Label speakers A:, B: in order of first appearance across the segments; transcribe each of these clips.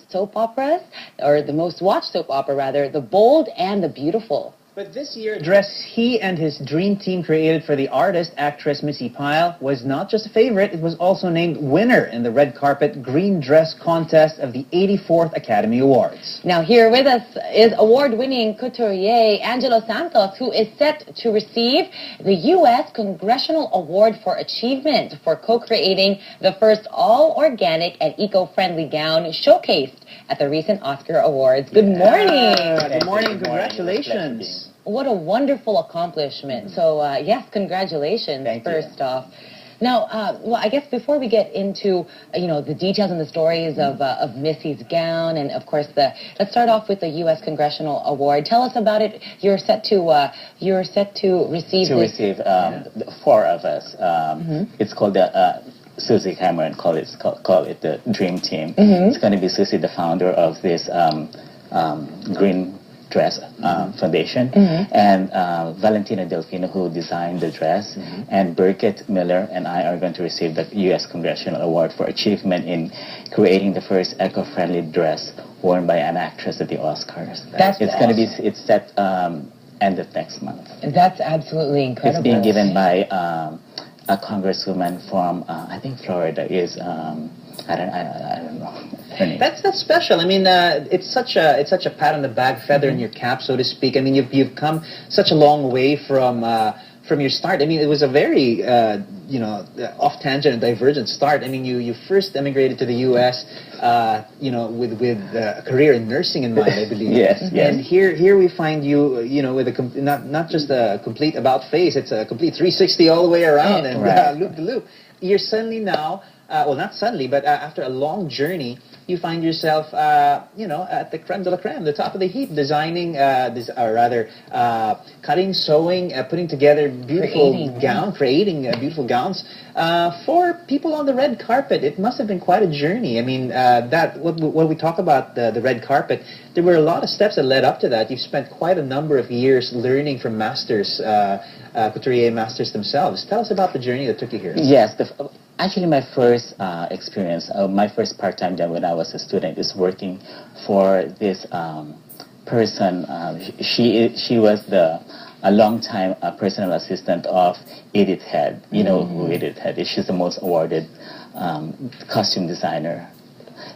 A: soap operas, or the most watched soap opera rather, The Bold and the Beautiful.
B: But this year, dress he and his dream team created for the artist, actress Missy Pyle, was not just a favorite, it was also named winner in the red carpet green dress contest of the 84th Academy Awards.
A: Now here with us is award-winning couturier Angelo Santos, who is set to receive the U.S. Congressional Award for Achievement for co-creating the first all-organic and eco-friendly gown showcased at the recent Oscar Awards. Good morning.
B: Good morning. Congratulations.
A: What a wonderful accomplishment. So, yes, congratulations, first off. Now, well, I guess before we get into, the details and the stories of Missy's gown and, of course, let's start off with the U.S. Congressional Award. Tell us about it. You're set to receive
C: four of us. It's called the Susie Cameron call it the Dream Team. It's going to be Susie, the founder of this green dress foundation, and Valentina Delfino, who designed the dress, and Birgit Miller and I are going to receive the U.S. Congressional Award for Achievement in creating the first eco-friendly dress worn by an actress at the Oscars. It's set end of next month.
A: That's absolutely incredible.
C: It's being given by a congresswoman from I think Florida is I don't know her name.
B: That's special. I mean, it's such a pat on the back, feather in your cap, so to speak. I mean, you've come such a long way from your start. I mean, it was a very off tangent and divergent start. I mean, you first emigrated to the U.S. With a career in nursing in mind, I believe.
C: Yes.
B: And here we find you, with not just a complete about face, it's a complete 360 all the way around and loop to loop. You're suddenly now, well, not suddenly, but after a long journey, you find yourself, at the creme de la creme, the top of the heap, designing, cutting, sewing, putting together creating beautiful gowns for people on the red carpet. It must have been quite a journey. I mean, when we talk about the red carpet, there were a lot of steps that led up to that. You've spent quite a number of years learning from masters, couturier masters themselves. Tell us about the journey that took you here.
C: Yes, actually my first experience, my first part-time job when I was a student is working for this person. She was a long-time personal assistant of Edith Head. You know who Edith Head is. She's the most awarded costume designer.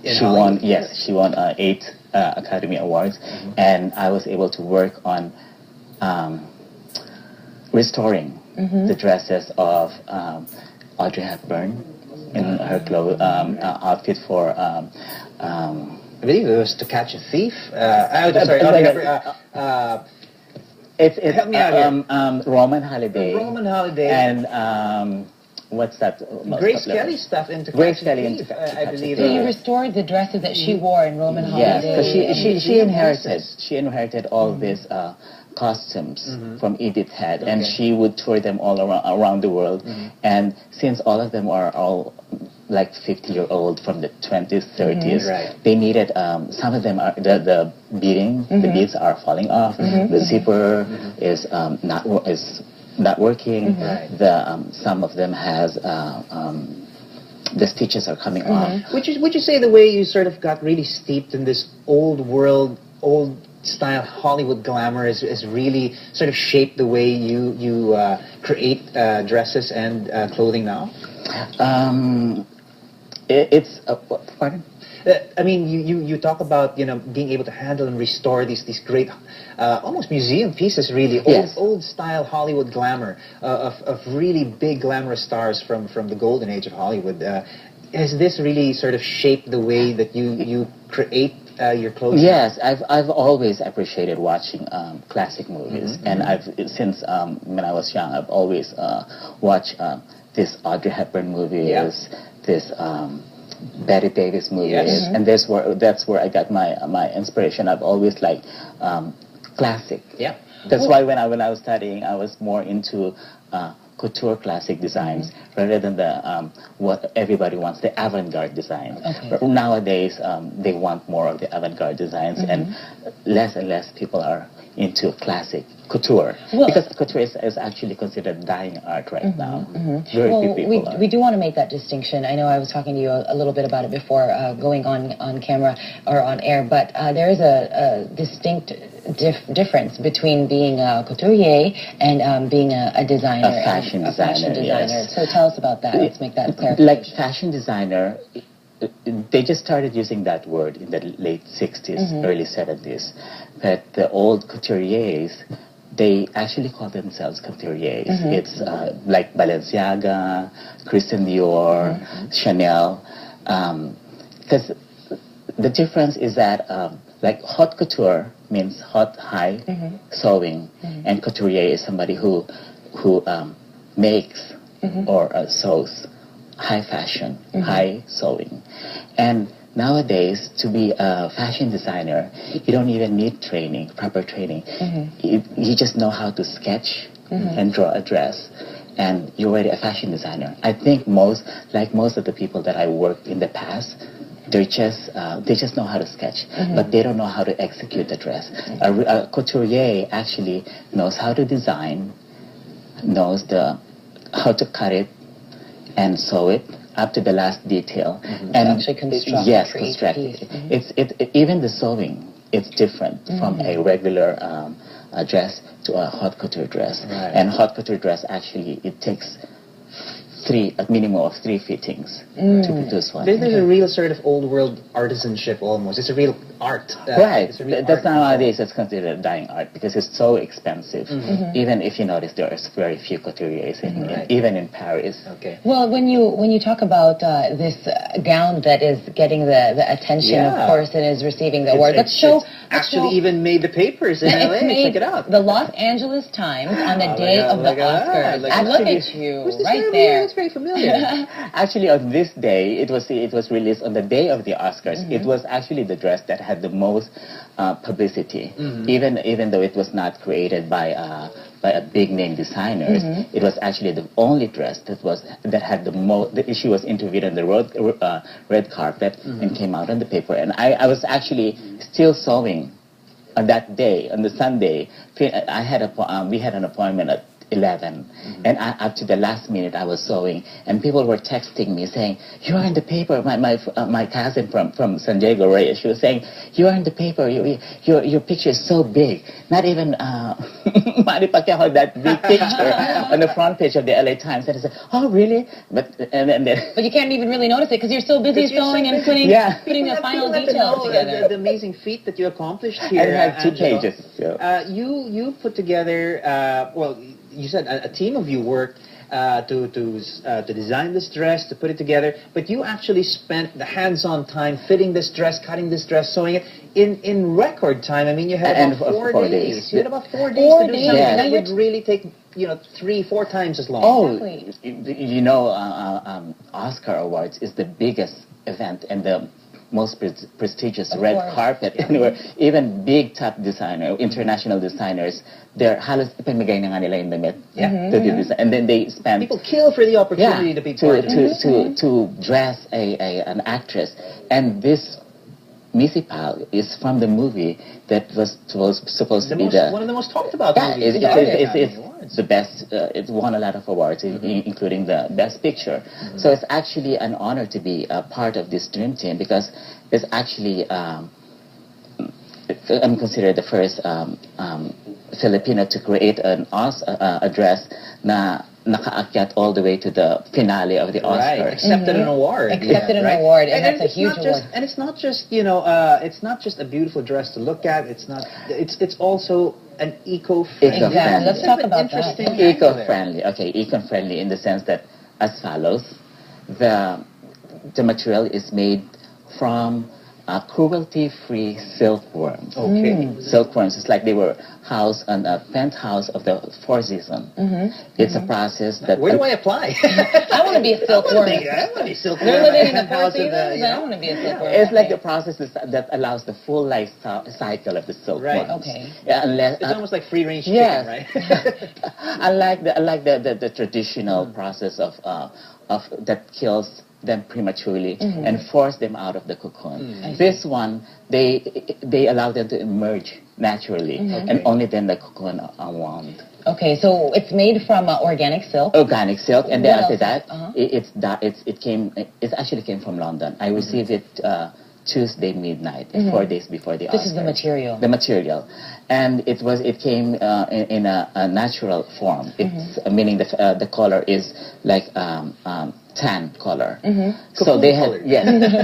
C: She won 8 Academy Awards, and I was able to work on restoring the dresses of Audrey Hepburn in her outfit for
B: I believe it was To Catch a Thief. Sorry, Audrey Hepburn.
C: Help me out here. Roman Holiday.
B: Roman Holiday.
C: And what's that?
B: Grace Kelly stuff into
C: Grace Kelly into
B: I believe.
A: So you restored the dresses that she wore in Roman Holiday.
C: Yes, because she inherited all these costumes from Edith Head, and she would tour them all around the world. And since all of them are all like 50-year-old from the 20s, 30s, they needed some of them are the beading, the beads are falling off, the zipper is not working. Some of them has the stitches are coming off.
B: Would you say the way you sort of got really steeped in this old world, old style Hollywood glamour has really sort of shaped the way you create dresses and clothing now?
C: Pardon?
B: I mean, you talk about being able to handle and restore these great, almost museum pieces, really old style Hollywood glamour of really big glamorous stars from the golden age of Hollywood. Has this really sort of shaped the way that you create your clothing?
C: Yes, I've always appreciated watching classic movies, and since when I was young, I've always watched this Audrey Hepburn movies, this Betty Davis movies, and that's where I got my inspiration. I've always liked classic.
B: Yeah,
C: that's why when I was studying, I was more into couture classic designs rather than the what everybody wants, the avant-garde design. But nowadays, they want more of the avant-garde designs, and less people are into classic. couture,
A: Well,
C: because couture is actually considered dying art right now. Very
A: well,
C: few people are.
A: we do want to make that distinction. I know I was talking to you a little bit about it before going on camera or on air, but there is a distinct difference between being a couturier and being a designer,
C: A fashion designer, yes.
A: So tell us about that. Let's make that clarification.
C: Like fashion designer, they just started using that word in the late 60s, early 70s. But the old couturiers, they actually call themselves couturiers. It's like Balenciaga, Christian Dior, Chanel. Because the difference is that like haute couture means hot, high sewing, and couturier is somebody who makes or sews high fashion, high sewing. And nowadays, to be a fashion designer, you don't even need training, proper training. You just know how to sketch and draw a dress, and you're already a fashion designer. I think most of the people that I worked in the past, they just know how to sketch, but they don't know how to execute the dress. A couturier actually knows how to design, knows how to cut it and sew it up to the last detail, and
A: actually construct,
C: construct it. Even the sewing, it's different from a regular dress to a haute couture dress.
B: Right.
C: And haute couture dress actually it takes a minimum of 3 fittings to produce one.
B: There's a real sort of old world artisanship almost. It's a real art.
C: Right.
B: It's a real
C: That's
B: art
C: nowadays it's considered dying art because it's so expensive. Even if you notice, there's very few couturiers even in Paris.
B: Okay.
A: Well, when you talk about this gown that is getting the attention, of course, and is receiving the award, let's show.
B: Actually, even made the papers in LA. Check it out.
A: The Los Angeles Times on the day of the Oscars. Look at you, right there.
B: It's very familiar.
C: Actually, on this day, it was released on the day of the Oscars. It was actually the dress that had the most publicity, even though it was not created by a big name designers. It was actually the only dress that had the most. She was interviewed on the red carpet and came out on the paper. And I was actually still sewing on that day, on the Sunday. We had an appointment at 11, and up to the last minute I was sewing, and people were texting me saying, "You are in the paper." My cousin from San Diego, Ray, she was saying, "You are in the paper. Your picture is so big. Not even Manny Pacquiao had that big picture on the front page of the LA Times." And I said, "Oh, really?" But
A: you can't even really notice it because you're so busy sewing and putting the final details together.
B: The amazing feat that you accomplished here.
C: I had 2 pages.
B: You put together you said a team of you worked to design this dress, to put it together, but you actually spent the hands-on time fitting this dress, cutting this dress, sewing it in record time. I mean, you had about 4 days. You had about 4 days to do something that would really take 3-4 times as long.
C: Oh, Oscar Awards is the biggest event and the most prestigious red carpet anywhere. Even big top international designers, they're halos ipamigay na nga nila yung damit to do this, and then they spend.
B: People kill for the opportunity to be part of it.
C: To dress an actress, and this Missy Pal is from the movie that was supposed to be
B: one of the most talked about movies.
C: It's the best. It won a lot of awards, including the Best Picture. So it's actually an honor to be a part of this dream team because it's actually I'm considered the first Filipino to create a dress na nakaakyat all the way to the finale of the Oscars.
B: Right, accepted an award.
A: Accepted an award, and that's a huge award.
B: And it's not just it's not just a beautiful dress to look at. It's also an eco-friendly.
A: Exactly. Let's talk about that.
C: Eco-friendly. Okay, eco-friendly in the sense that as follows: the material is made from cruelty-free silkworms.
B: Okay.
C: Silkworms, it's like they were housed on a penthouse of the Four Seasons. It's a process that...
B: Where do I apply?
A: I want to be a silkworm.
B: I want to be a silkworm.
A: They're living in the Four Seasons. I want to be a silkworm.
C: It's like the process that allows the full life cycle of the silkworms.
B: Right.
A: Okay.
C: Yeah,
B: It's almost like free-range chicken, right?
C: Unlike the traditional process of that kills them prematurely and force them out of the cocoon. This one, they allow them to emerge naturally, and only then the cocoon unwound.
A: Okay, so it's made from organic silk.
C: Organic silk, and then after that, it actually came from London. I received it Tuesday midnight, 4 days before the Oscars.
A: This is the material.
C: The material, and it came in a natural form. It's meaning the color is like tan color. So they had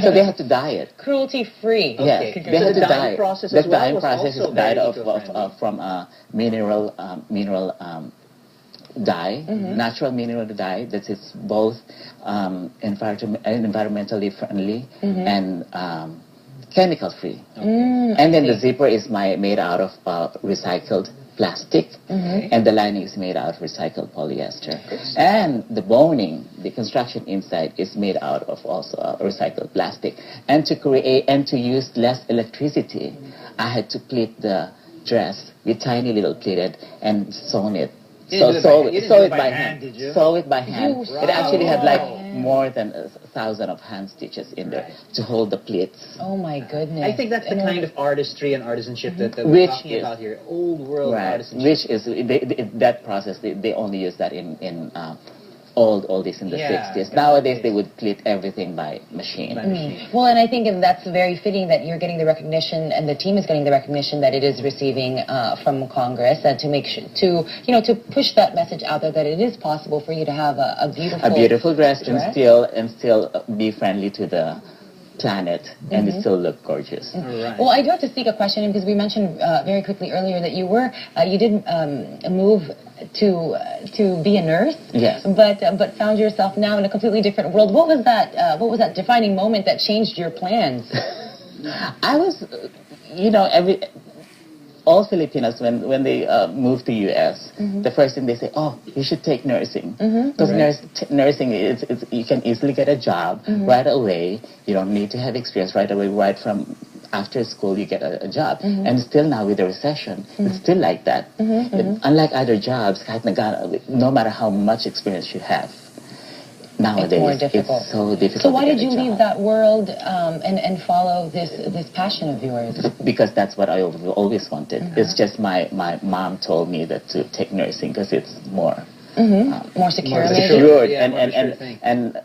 C: so they had to dye it.
A: Cruelty free.
C: Yes,
B: Okay.
C: they
B: So
C: had
B: the
C: to
B: dyeing
C: dye.
B: process
C: The
B: as well
C: dyeing
B: was
C: process
B: also
C: is dyed
B: very eco-friendly.
C: from mineral dye, natural mineral dye that is both environmentally friendly and chemical free. And then the zipper is made out of recycled plastic, and the lining is made out of recycled polyester. And the boning, the construction inside, is made out of also recycled plastic. And to use less electricity, I had to pleat the dress with tiny little pleated and sewn it. Sew it by hand.
B: Did you?
C: Sew it by hand. It actually had like
A: Wow.
C: more than 1,000 of hand stitches in there to hold the pleats.
A: Oh my goodness.
B: I think that's the kind of artistry and artisanship that we're
C: Which
B: talking
C: is-
B: about here. Old world artisanship.
C: Which is that process? They only use that in oldies in the
B: Yeah,
C: 60s. Nowadays they would pleat everything by machine.
A: Well, and I think that's very fitting that you're getting the recognition, and the team is getting the recognition that it is receiving from Congress, to make sure to push that message out there that it is possible for you to have a beautiful
C: dress. and still be friendly to the planet and it still look gorgeous.
B: Right.
A: Well, I do have to speak a question in, because we mentioned very quickly earlier that you did move to be a nurse.
C: Yes.
A: But found yourself now in a completely different world. What was that? What was that defining moment that changed your plans?
C: I was, all Filipinos, when they move to U.S., the first thing they say, oh, you should take nursing. Because nursing, you can easily get a job right away. You don't need to have experience right away. Right from after school, you get a job. And still now with the recession, it's still like that. Unlike other jobs, no matter how much experience you have, nowadays,
A: it's more difficult.
C: It's so difficult.
A: So why
C: to
A: did
C: get
A: you
C: a
A: leave
C: job.
A: that world and follow this passion of yours?
C: Because that's what I always wanted. It's just my mom told me that to take nursing because it's more
A: More secure,
B: More
A: maybe?
B: secure.
C: secured.
B: Yeah, more of a sure thing.
C: And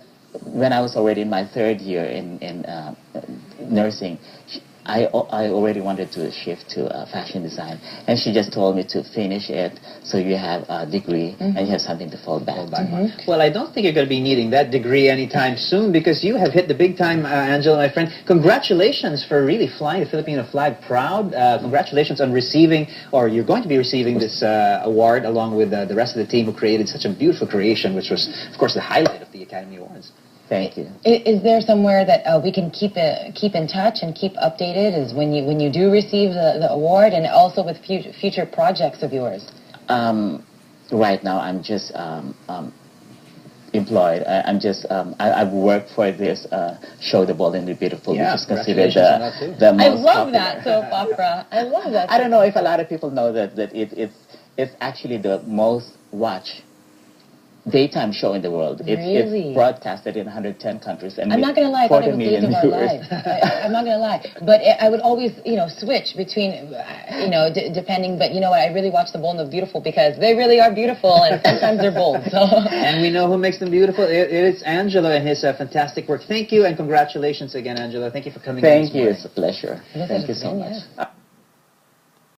C: when I was already in my third year in nursing, I already wanted to shift to fashion design, and she just told me to finish it so you have a degree and you have something to fall back to.
B: Well, I don't think you're going to be needing that degree anytime soon, because you have hit the big time, Angelo, my friend. Congratulations for really flying the Filipino flag proud. Congratulations on receiving, or you're going to be receiving this award along with the rest of the team who created such a beautiful creation, which was, of course, the highlight of the Academy Awards.
C: Thank you.
A: Is there somewhere that we can keep in touch and keep updated? Is when you do receive the award, and also with future projects of yours?
C: Right now, I'm just employed. I've worked for this show, The Bold and the Beautiful,
B: Yeah,
C: which is considered
B: congratulations on that too.
C: the most
A: I love
C: popular.
A: that soap opera. I love that.
C: I don't know if a lot of people know that it's actually the most watched daytime show in the world.
A: Really?
C: It's broadcasted in 110 countries. And
A: I'm not going to lie, I thought it
C: 40
A: was Days of
C: million
A: Our
C: viewers.
A: Lives. I'm not going to lie. But I would always, switch between, depending. But you know what? I really watch The Bold and the Beautiful because they really are beautiful, and sometimes they're bold. So.
B: And we know who makes them beautiful. It's Angelo and his fantastic work. Thank you, and congratulations again, Angelo. Thank you for coming in
C: Thank
B: this
C: you.
B: morning.
C: It's a pleasure.
A: Yes,
C: Thank you
A: it's
C: so
A: been,
C: much.
A: yeah.